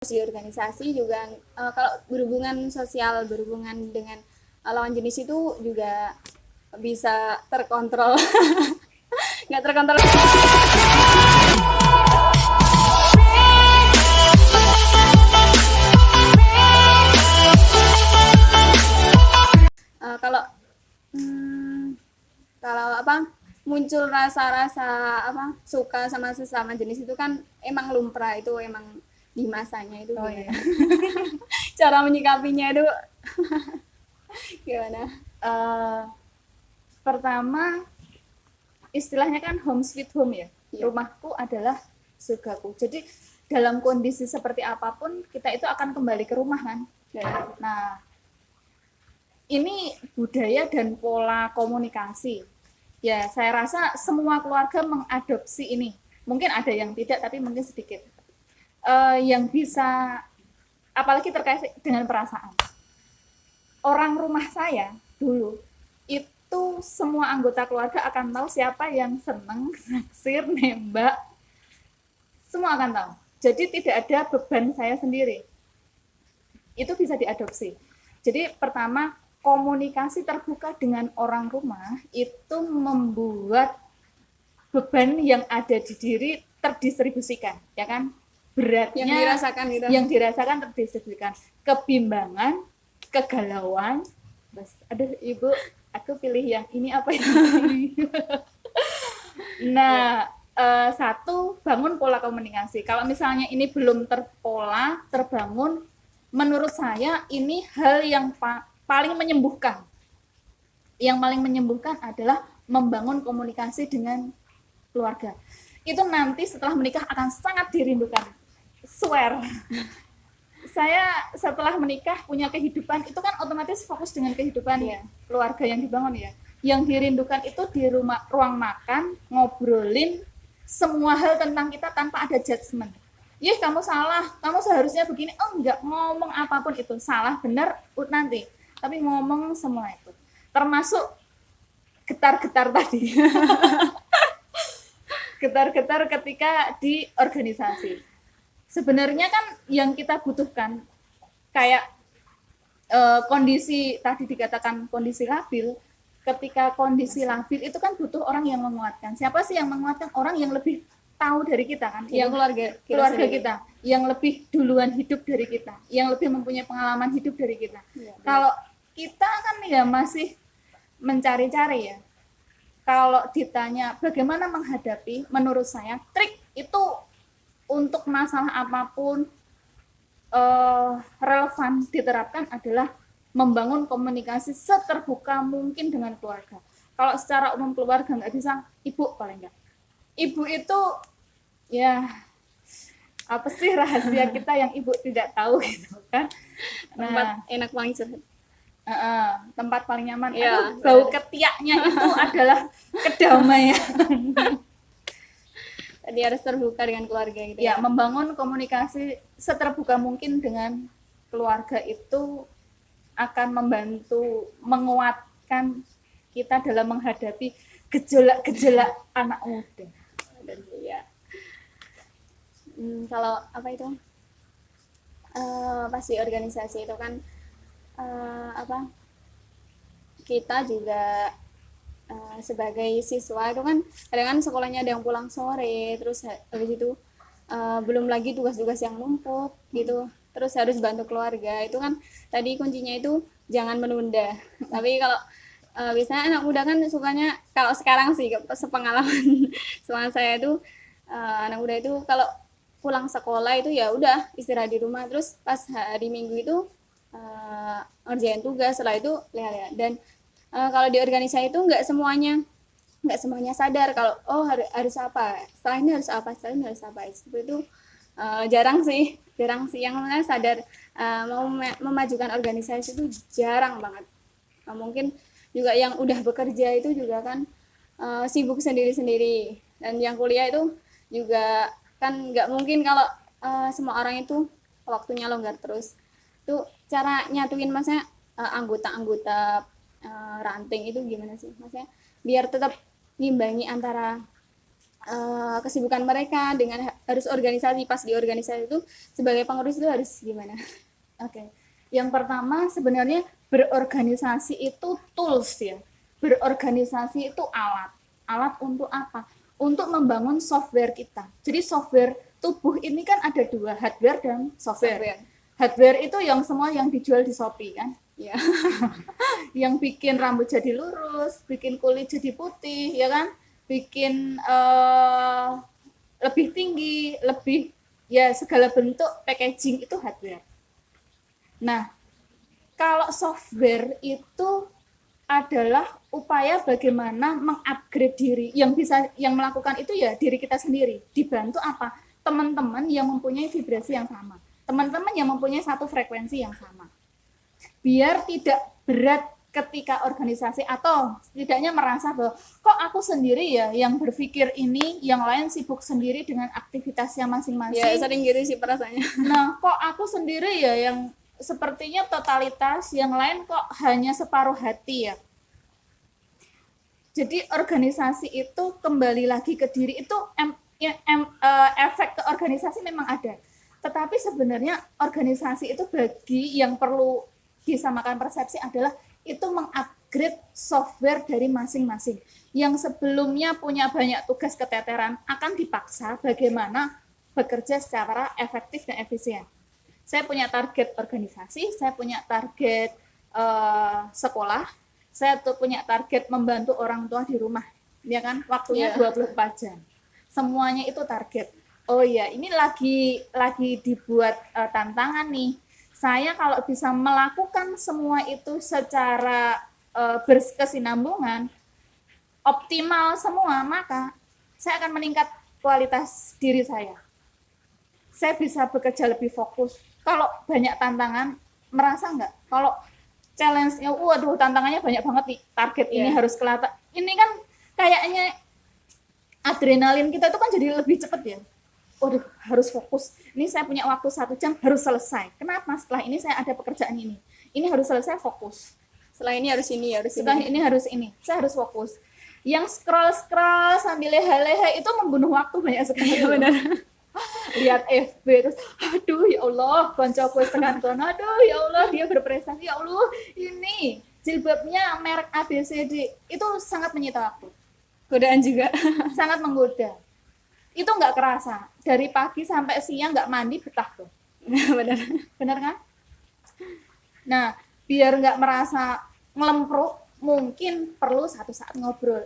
di organisasi juga kalau berhubungan sosial, berhubungan dengan lawan jenis itu juga bisa terkontrol. Nggak terkontrol. Kalau kalau apa muncul rasa-rasa apa suka sama sesama jenis itu kan emang lumrah, itu emang di masanya itu. Iya. Cara menyikapinya itu gimana? Pertama, istilahnya kan home sweet home ya. Iya. Rumahku adalah surgaku. Jadi dalam kondisi seperti apapun kita itu akan kembali ke rumah kan. Nah, ini budaya dan pola komunikasi. Ya, saya rasa semua keluarga mengadopsi ini. Mungkin ada yang tidak, tapi mungkin sedikit. Yang bisa, apalagi terkait dengan perasaan. Orang rumah saya dulu itu semua anggota keluarga akan tahu siapa yang seneng naksir, nembak, semua akan tahu. Jadi tidak ada beban saya sendiri. Itu bisa diadopsi. Jadi pertama, komunikasi terbuka dengan orang rumah itu membuat beban yang ada di diri terdistribusikan, ya kan? Beratnya yang dirasakan terdistribusikan. Kebimbangan, kegalauan, bos, aduh ibu, aku pilih yang ini apa yang ini. Nah, satu, bangun pola komunikasi. Kalau misalnya ini belum terpola, terbangun, menurut saya ini hal yang paling menyembuhkan. Yang paling menyembuhkan adalah membangun komunikasi dengan keluarga. Itu nanti setelah menikah akan sangat dirindukan. Swear. Saya setelah menikah punya kehidupan itu kan otomatis fokus dengan kehidupan keluarga yang dibangun ya. Yang dirindukan itu di rumah, ruang makan, ngobrolin semua hal tentang kita tanpa ada judgement. Yeh, kamu salah, kamu seharusnya begini. Oh, enggak, ngomong apapun itu salah, benar nanti. Tapi ngomong semua itu. Termasuk getar-getar tadi. Getar-getar ketika di organisasi. Sebenarnya kan yang kita butuhkan kayak kondisi tadi dikatakan kondisi labil. Ketika kondisi labil itu kan butuh orang yang menguatkan. Siapa sih yang menguatkan? Orang yang lebih tahu dari kita kan, yang keluarga kita, yang lebih duluan hidup dari kita, yang lebih mempunyai pengalaman hidup dari kita. Kalau kita kan ya masih mencari-cari ya. Kalau ditanya bagaimana menghadapi, menurut saya trik itu untuk masalah apapun relevan diterapkan adalah membangun komunikasi seterbuka mungkin dengan keluarga. Kalau secara umum keluarga nggak bisa, ibu paling nggak. Ibu itu ya apa sih rahasia kita yang ibu tidak tahu gitu kan. Tempat enak paling curhat. Tempat paling nyaman. Bau ketiaknya itu adalah kedamaian. Jadi harus terbuka dengan keluarga gitu ya. Membangun komunikasi seterbuka mungkin dengan keluarga itu akan membantu menguatkan kita dalam menghadapi gejolak-gejolak anak muda. Ya. Kalau apa itu pas di organisasi itu kan apa kita juga sebagai siswa itu kan kadang kan sekolahnya ada yang pulang sore, terus habis itu belum lagi tugas-tugas yang numpuk gitu, terus harus bantu keluarga. Itu kan tadi kuncinya itu jangan menunda. Tapi kalau biasanya anak muda kan sukanya, kalau sekarang sih sepengalaman sama saya itu anak muda itu kalau pulang sekolah itu ya udah istirahat di rumah, terus pas hari Minggu itu ngerjain tugas, setelah itu lihat-lihat. Dan kalau di organisasi itu nggak semuanya sadar kalau harus apa, setelah ini harus apa, setelah ini harus apa. Itu jarang sih yang mana sadar mau memajukan organisasi itu jarang banget. Mungkin juga yang udah bekerja itu juga kan sibuk sendiri-sendiri, dan yang kuliah itu juga kan nggak mungkin kalau semua orang itu waktunya longgar terus. Itu cara nyatuin maksudnya anggota-anggota ranting itu gimana sih maksudnya biar tetap ngimbangi antara kesibukan mereka dengan harus organisasi. Pas di organisasi itu sebagai pengurus itu harus gimana? Oke. Yang pertama sebenarnya berorganisasi itu tools ya. Berorganisasi itu alat. Alat untuk apa? Untuk membangun software kita. Jadi software tubuh ini kan ada dua, hardware dan software. Hardware itu yang semua yang dijual di Shopee kan? Ya. Yang bikin rambut jadi lurus, bikin kulit jadi putih, ya kan? Bikin lebih tinggi, lebih ya segala bentuk packaging itu hardware. Nah, kalau software itu adalah upaya bagaimana mengupgrade diri. Yang melakukan itu ya diri kita sendiri. Dibantu apa? Teman-teman yang mempunyai vibrasi yang sama. Teman-teman yang mempunyai satu frekuensi yang sama. Biar tidak berat ketika organisasi atau setidaknya merasa bahwa kok aku sendiri ya yang berpikir ini, yang lain sibuk sendiri dengan aktivitasnya masing-masing. Ya, sering gitu sih perasaannya. Nah, kok aku sendiri ya yang sepertinya totalitas, yang lain kok hanya separuh hati ya. Jadi organisasi itu kembali lagi ke diri itu efek ke organisasi memang ada. Tetapi sebenarnya organisasi itu bagi yang perlu disamakan persepsi adalah itu mengupgrade software dari masing-masing. Yang sebelumnya punya banyak tugas keteteran akan dipaksa bagaimana bekerja secara efektif dan efisien. Saya punya target organisasi, saya punya target sekolah, saya tuh punya target membantu orang tua di rumah, ya kan? Waktunya 24 jam. Semuanya itu target. Oh ya, ini lagi dibuat tantangan nih. Saya kalau bisa melakukan semua itu secara berkesinambungan, optimal semua, maka saya akan meningkat kualitas diri saya. Saya bisa bekerja lebih fokus. Kalau banyak tantangan, merasa nggak? Kalau challenge-nya, waduh tantangannya banyak banget nih, target ini harus kelihatan. Ini kan kayaknya adrenalin kita itu kan jadi lebih cepat ya. Waduh, harus fokus. Ini saya punya waktu 1 jam, harus selesai. Kenapa? Setelah ini saya ada pekerjaan ini. Ini harus selesai, fokus. Setelah ini harus ini, Setelah ini harus ini. Saya harus fokus. Yang scroll sambil leha-leha itu membunuh waktu banyak sekali. Benar. Lihat FB terus aduh ya Allah koncoku tekan kono, aduh ya Allah dia berprestasi, ya Allah ini jilbabnya merek ABCD, itu sangat menyita waktu, Godaan juga. sangat menggoda. Itu nggak kerasa dari pagi sampai siang nggak mandi betah tuh. Benar kan? Nah, biar nggak merasa ngelempruk, mungkin perlu satu saat ngobrol,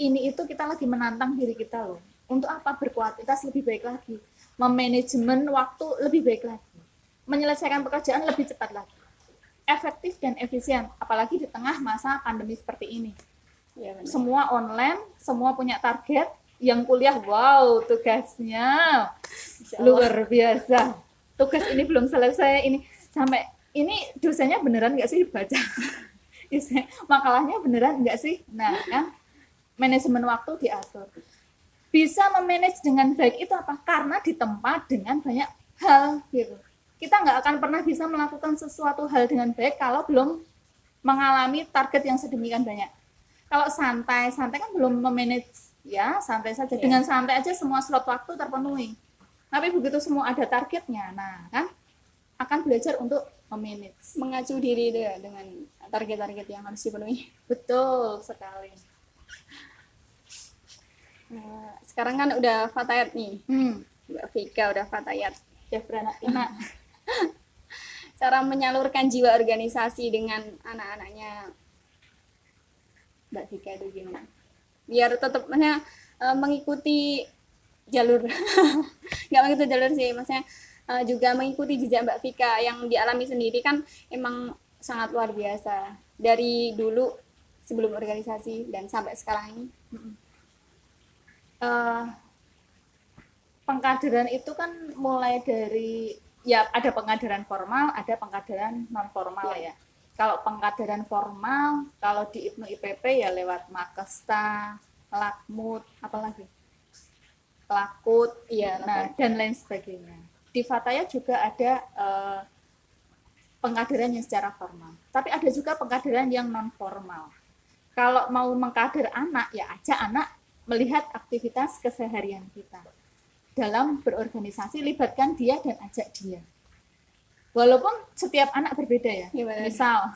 ini itu kita lagi menantang diri kita loh. Untuk apa? Berkualitas lebih baik lagi, memanajemen waktu lebih baik lagi, menyelesaikan pekerjaan lebih cepat lagi, efektif dan efisien, apalagi di tengah masa pandemi seperti ini. Ya, semua online, semua punya target. Yang kuliah, wow, tugasnya luar biasa. Tugas ini belum selesai, ini sampai ini dosennya beneran nggak sih baca? Makalahnya beneran nggak sih? Nah, kan manajemen waktu diatur. Bisa memanage dengan baik itu apa? Karena ditempa dengan banyak hal gitu. Kita nggak akan pernah bisa melakukan sesuatu hal dengan baik kalau belum mengalami target yang sedemikian banyak. Kalau santai kan belum memanage, ya santai saja. Dengan santai aja semua slot waktu terpenuhi. Tapi begitu semua ada targetnya, nah kan akan belajar untuk memanage. Mengacu diri itu ya dengan target-target yang harus dipenuhi. Betul sekali. Nah, sekarang kan udah fatayat nih, Mbak Vika udah fatayat. Ya beranak-anak. Cara menyalurkan jiwa organisasi dengan anak-anaknya Mbak Vika itu gimana? Biar tetap mengikuti jalur, nggak mengikuti jalur sih, maksudnya juga mengikuti jejak Mbak Vika yang dialami sendiri kan emang sangat luar biasa dari dulu sebelum organisasi dan sampai sekarang ini. Pengkaderan itu kan mulai dari ya ada pengkaderan formal, ada pengkaderan non formal ya. Kalau pengkaderan formal, kalau di IPNU IPP ya lewat Makesta, Lakmut, apalagi Lakut, Iya, nah dan lain sebagainya. Di Fataya juga ada pengkaderan yang secara formal, tapi ada juga pengkaderan yang non formal. Kalau mau mengkader anak ya ajak anak melihat aktivitas keseharian kita. Dalam berorganisasi, libatkan dia dan ajak dia. Walaupun setiap anak berbeda ya. Gimana? Misal,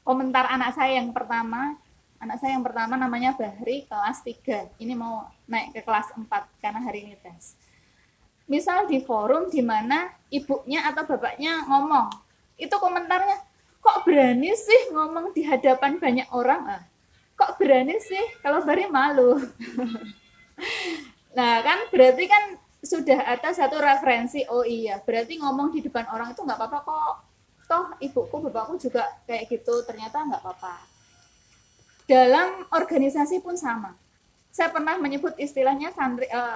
komentar anak saya yang pertama namanya Bahri, kelas 3. Ini mau naik ke kelas 4 karena hari ini tes. Misal di forum di mana ibunya atau bapaknya ngomong, itu komentarnya, kok berani sih ngomong di hadapan banyak orang? Kok berani sih? Kalau Bahri malu. Nah kan berarti kan sudah ada satu referensi, oh iya, berarti ngomong di depan orang itu nggak apa-apa kok. Toh ibuku, bapakku juga kayak gitu, ternyata nggak apa-apa. Dalam organisasi pun sama. Saya pernah menyebut istilahnya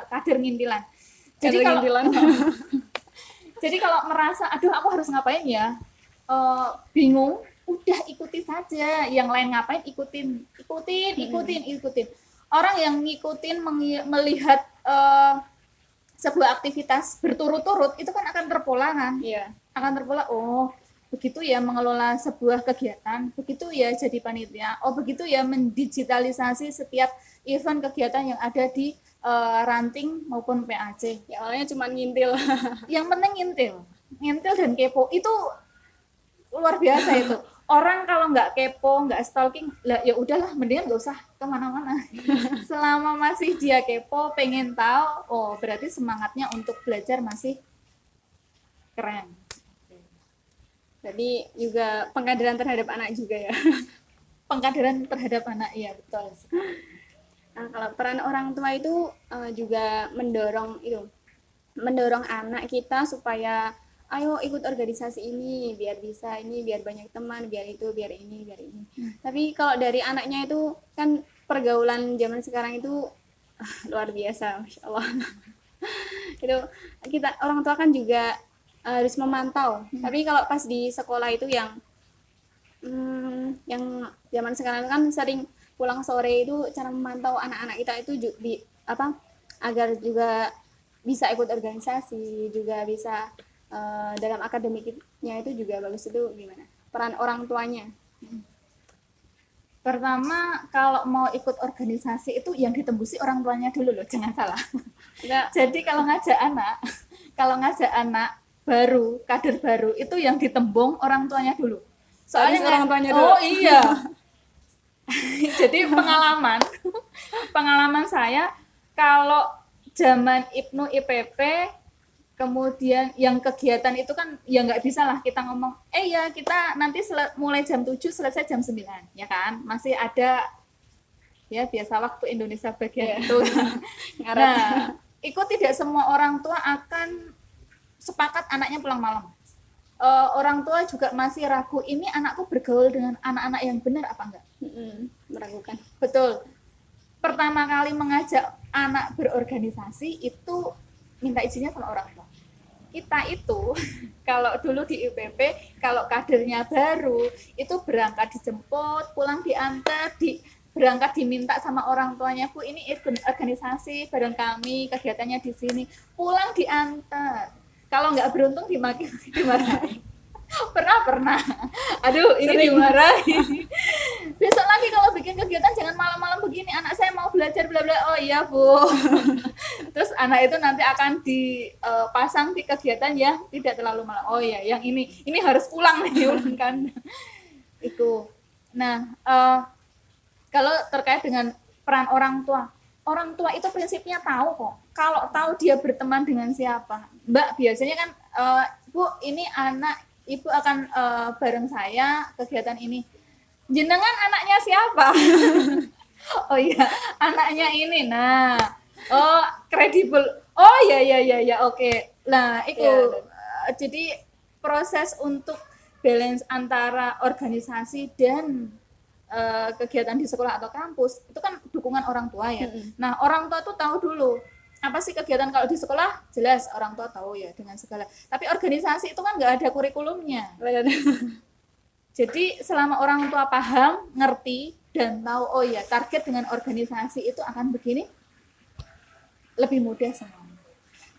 kader ngintilan. Jadi kalau merasa, aduh aku harus ngapain ya, bingung, udah ikuti saja. Yang lain ngapain, ikutin. Orang yang ngikutin, melihat sebuah aktivitas berturut-turut, itu kan akan terpola kan? Iya. Akan terpola, oh begitu ya mengelola sebuah kegiatan, begitu ya jadi panitia, oh begitu ya mendigitalisasi setiap event kegiatan yang ada di ranting maupun PAC. Ya awalnya cuma ngintil. Yang penting ngintil dan kepo itu luar biasa itu. Orang kalau nggak kepo, nggak stalking, lah ya udahlah, mendingan nggak usah kemana-mana. Selama masih dia kepo, pengen tahu, oh berarti semangatnya untuk belajar masih keren. Jadi juga pengkaderan terhadap anak juga ya. Pengkaderan terhadap anak, iya betul. Nah, kalau peran orang tua itu juga mendorong anak kita supaya ayo ikut organisasi ini biar bisa ini, biar banyak teman, biar itu, biar ini. Tapi kalau dari anaknya itu kan pergaulan zaman sekarang itu luar biasa, Masya Allah. Itu kita orang tua kan juga harus memantau. Tapi kalau pas di sekolah itu yang zaman sekarang kan sering pulang sore, itu cara memantau anak-anak kita itu agar juga bisa ikut organisasi, juga bisa dalam akademiknya itu juga bagus. Itu gimana peran orang tuanya? Pertama, kalau mau ikut organisasi itu yang ditembusi orang tuanya dulu loh, jangan salah. Jadi kalau ngajak anak baru, kader baru, itu yang ditembung orang tuanya dulu. Soalnya orang tuanya dulu. Oh iya. Jadi pengalaman saya kalau zaman IPNU IPP, kemudian yang kegiatan itu kan ya nggak bisa lah kita ngomong, ya kita nanti mulai jam 7 selesai jam 9, ya kan? Masih ada ya biasa waktu Indonesia bagian itu. Nah, itu tidak semua orang tua akan sepakat anaknya pulang malam. Orang tua juga masih ragu, ini anakku bergaul dengan anak-anak yang benar apa enggak? Meragukan. Betul. Pertama kali mengajak anak berorganisasi itu minta izinnya sama orang tua. Kita itu kalau dulu di IPP, kalau kadernya baru itu berangkat dijemput, pulang diantar, berangkat diminta sama orang tuanya, Bu ini organisasi bareng kami, kegiatannya di sini, pulang diantar. Kalau nggak beruntung dimarahi. Pernah. Aduh, ini dimarahi. Besok lagi kalau bikin kegiatan jangan malam-malam begini, anak saya mau belajar bla bla. Oh iya, Bu. Terus anak itu nanti akan dipasang di kegiatan ya tidak terlalu malam. Oh iya, yang ini harus pulang nih kan. Itu. Nah, kalau terkait dengan peran orang tua itu prinsipnya tahu kok. Kalau tahu dia berteman dengan siapa. Mbak biasanya kan, Bu ini ibu akan bareng saya kegiatan ini. Jenengan anaknya siapa? Oh iya, anaknya ini. Nah, oh kredibel. Oh ya oke. Nah itu jadi proses untuk balance antara organisasi dan kegiatan di sekolah atau kampus itu kan dukungan orang tua ya. Nah orang tua tuh tahu dulu apa sih kegiatan. Kalau di sekolah jelas orang tua tahu ya dengan segala. Tapi organisasi itu kan nggak ada kurikulumnya. Jadi selama orang tua paham, ngerti dan tahu oh ya target dengan organisasi itu akan begini, lebih mudah semuanya.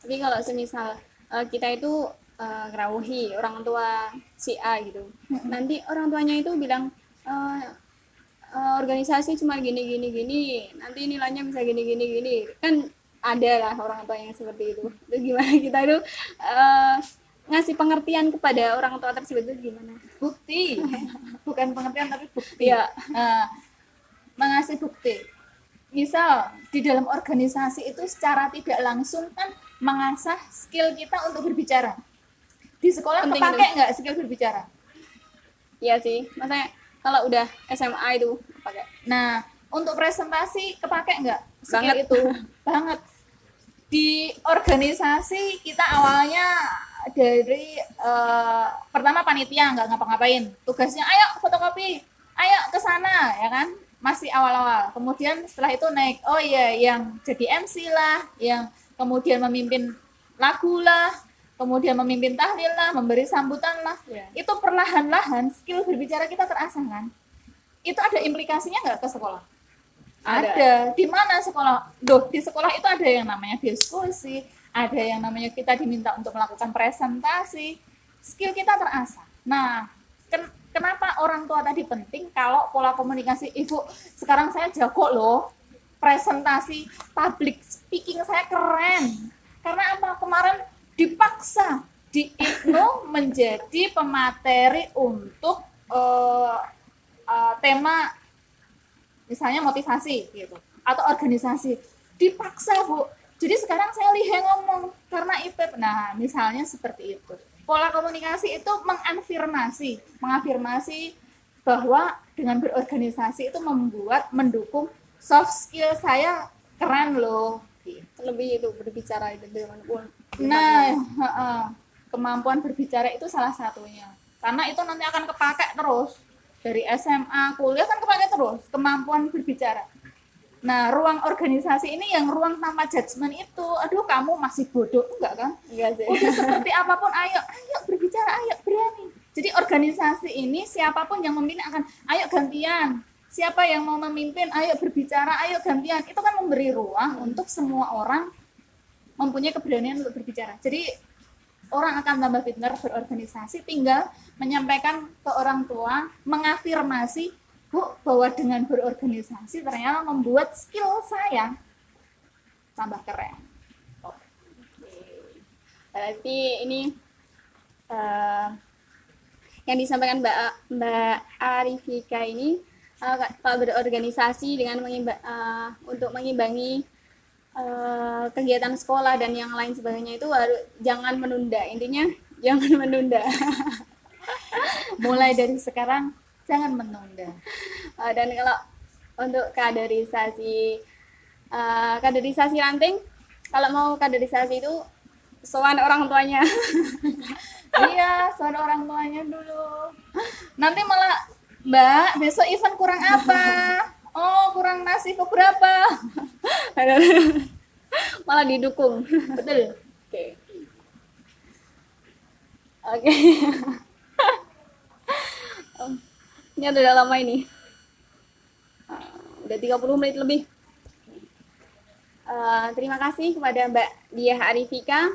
Tapi kalau semisal kita itu ngerawuhi orang tua si A gitu, nanti orang tuanya itu bilang organisasi cuma gini gini gini, nanti nilainya bisa gini gini gini, kan ada lah orang tua yang seperti itu. Terus gimana kita itu ngasih pengertian kepada orang tua tersebut itu gimana? Bukti, bukan pengertian tapi bukti. Iya. Mengasih bukti. Misal di dalam organisasi itu secara tidak langsung kan mengasah skill kita untuk berbicara. Di sekolah Penting kepake itu. nggak skill berbicara? Iya sih, maksudnya kalau udah SMA itu pakai. Nah, untuk presentasi kepake nggak skill Banget. itu? Banget. Di organisasi kita awalnya dari pertama panitia nggak ngapa-ngapain, tugasnya ayo fotokopi, ayo ke sana, ya kan, masih awal-awal. Kemudian setelah itu naik, oh iya, yang jadi MC lah, yang kemudian memimpin lagu lah, kemudian memimpin tahlil lah, memberi sambutan lah. Ya. Itu perlahan-lahan skill berbicara kita terasah kan. Itu ada implikasinya nggak ke sekolah? Ada. Di mana sekolah? Di sekolah itu ada yang namanya diskusi, ada yang namanya kita diminta untuk melakukan presentasi. Skill kita terasah. Nah, kenapa orang tua tadi penting? Kalau pola komunikasi, Ibu, sekarang saya jago loh, presentasi, public speaking saya keren. Karena apa? Kemarin dipaksa di IGNU menjadi pemateri untuk tema misalnya motivasi gitu atau organisasi, dipaksa Bu. Jadi sekarang saya lihat ngomong karena IPEP. Nah, misalnya seperti itu. Pola komunikasi itu mengafirmasi bahwa dengan berorganisasi itu mendukung soft skill saya keren loh. Gitu. Lebih itu berbicara itu dimanapun. Nah, kemampuan berbicara itu salah satunya. Karena itu nanti akan kepake terus. Dari SMA, kuliah kan kepake terus kemampuan berbicara. Nah, ruang organisasi ini yang ruang tanpa judgement itu, aduh kamu masih bodoh, enggak kan? Enggak sih. Udah seperti apapun, ayo berbicara, ayo berani. Jadi organisasi ini siapapun yang memimpin akan, ayo gantian. Siapa yang mau memimpin, ayo berbicara, ayo gantian. Itu kan memberi ruang untuk semua orang mempunyai keberanian untuk berbicara. Jadi orang akan tambah pintar berorganisasi, tinggal menyampaikan ke orang tua, mengafirmasi, Bu, bahwa dengan berorganisasi ternyata membuat skill saya tambah keren. Berarti ini yang disampaikan Mbak Arifika ini kalau berorganisasi dengan untuk mengimbangi kegiatan sekolah dan yang lain sebagainya itu harus jangan menunda. Intinya jangan menunda. Mulai dari sekarang jangan menunda. Dan kalau untuk kaderisasi ranting, kalau mau kaderisasi itu sowan orang tuanya. Iya, soal orang tuanya dulu. Nanti malah, Mbak, besok event kurang apa? Oh, kurang nasi beberapa. Malah didukung. Betul. Oke. Oke. Ini udah lama ini. Udah 30 menit lebih. Terima kasih kepada Mbak Diah Arifika.